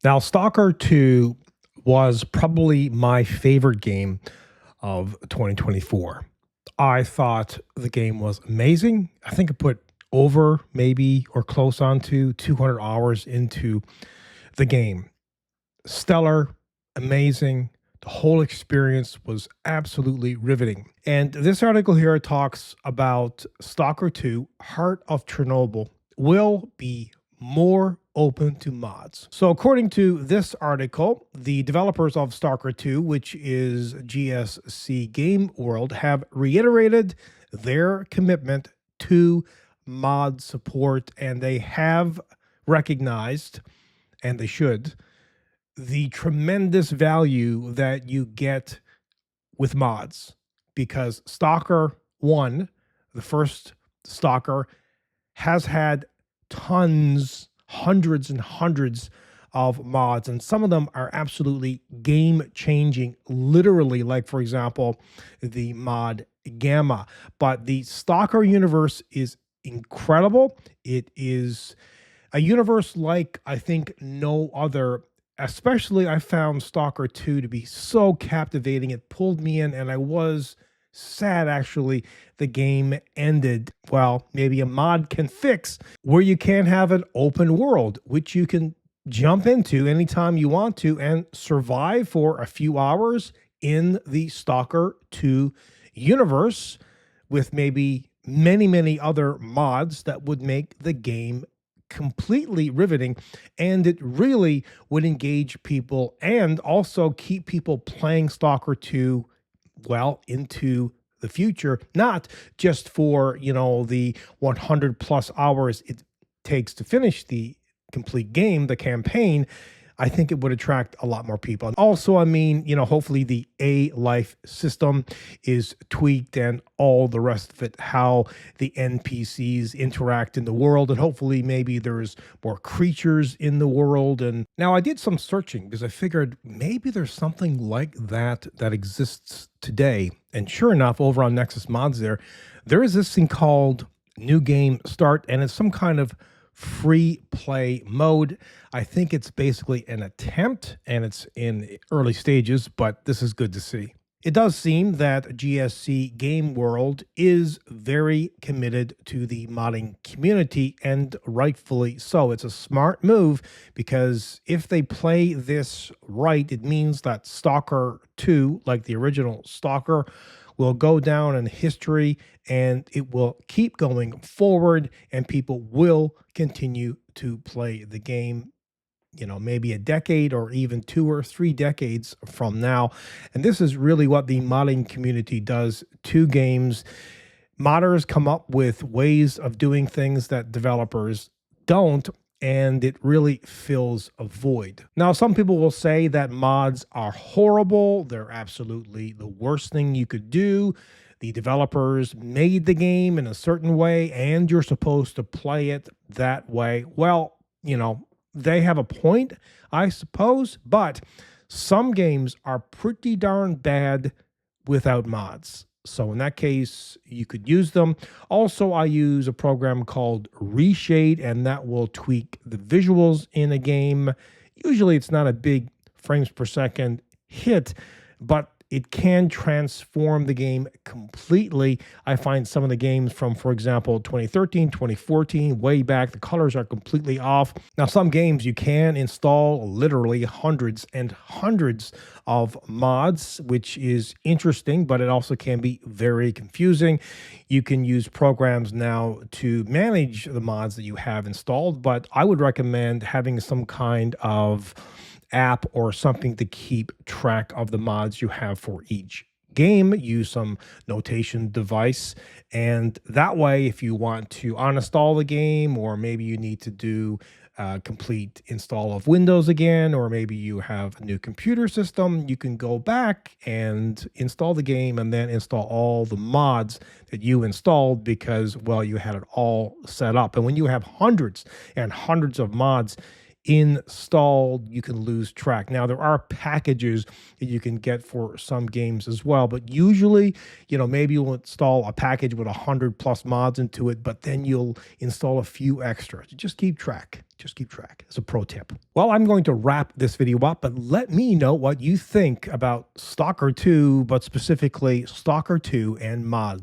Now, Stalker 2 was probably my favorite game of 2024. I thought the game was amazing. I think I put over maybe or close on to 200 hours into the game. Stellar, amazing. The whole experience was absolutely riveting. And this article here talks about Stalker 2, Heart of Chernobyl, will be more open to mods. So, according to this article, the developers of Stalker 2, which is GSC Game World, have reiterated their commitment to mod support, and they have recognized, and they should, the tremendous value that you get with mods, because Stalker 1, the first Stalker, has had tons, hundreds and hundreds of mods, and some of them are absolutely game changing, literally, like, for example, the mod Gamma. But the Stalker universe is incredible. It is a universe like I think no other. Especially, I found Stalker 2 to be so captivating. It pulled me in, and I was sad actually the game ended. Well, maybe a mod can fix, where you can have an open world, which you can jump into anytime you want to and survive for a few hours in the Stalker 2 universe, with maybe many other mods that would make the game completely riveting, and it really would engage people and also keep people playing Stalker 2 well into the future, not just for, the 100 plus hours it takes to finish the complete game, the campaign. I think it would attract a lot more people. Also, I mean, hopefully the A life system is tweaked and all the rest of it, how the NPCs interact in the world, and hopefully maybe there's more creatures in the world. And now I did some searching because I figured maybe there's something like that that exists today. And sure enough, over on NexusMods there is this thing called New Game Start, and it's some kind of free play mode. I think it's basically an attempt, and it's in early stages, but this is good to see. It does seem that GSC Game World is very committed to the modding community, and rightfully so. It's a smart move, because if they play this right, it means that Stalker 2, like the original Stalker, will go down in history, and it will keep going forward, and people will continue to play the game, maybe a decade or even 2 or 3 decades from now. And this is really what the modding community does to games. Modders come up with ways of doing things that developers don't, and it really fills a void. Now, some people will say that mods are horrible. They're absolutely the worst thing you could do. The developers made the game in a certain way, and you're supposed to play it that way. Well, they have a point, I suppose, but some games are pretty darn bad without mods. So in that case, you could use them. Also, I use a program called Reshade, and that will tweak the visuals in a game. Usually it's not a big frames per second hit, but it can transform the game completely. I find some of the games from, for example, 2013, 2014, way back, the colors are completely off. Now, some games you can install literally hundreds and hundreds of mods, which is interesting, but it also can be very confusing. You can use programs now to manage the mods that you have installed, but I would recommend having some kind of app or something to keep track of the mods you have for each game. Use some notation device, and that way, if you want to uninstall the game, or maybe you need to do a complete install of Windows again, or maybe you have a new computer system, you can go back and install the game and then install all the mods that you installed, because, well, you had it all set up. And when you have hundreds and hundreds of mods, installed, you can lose track. Now, there are packages that you can get for some games as well, but usually, maybe you'll install a package with 100 plus mods into it, but then you'll install a few extra. Just keep track. Just keep track. It's a pro tip. Well, I'm going to wrap this video up, but let me know what you think about Stalker 2, but specifically Stalker 2 and mods.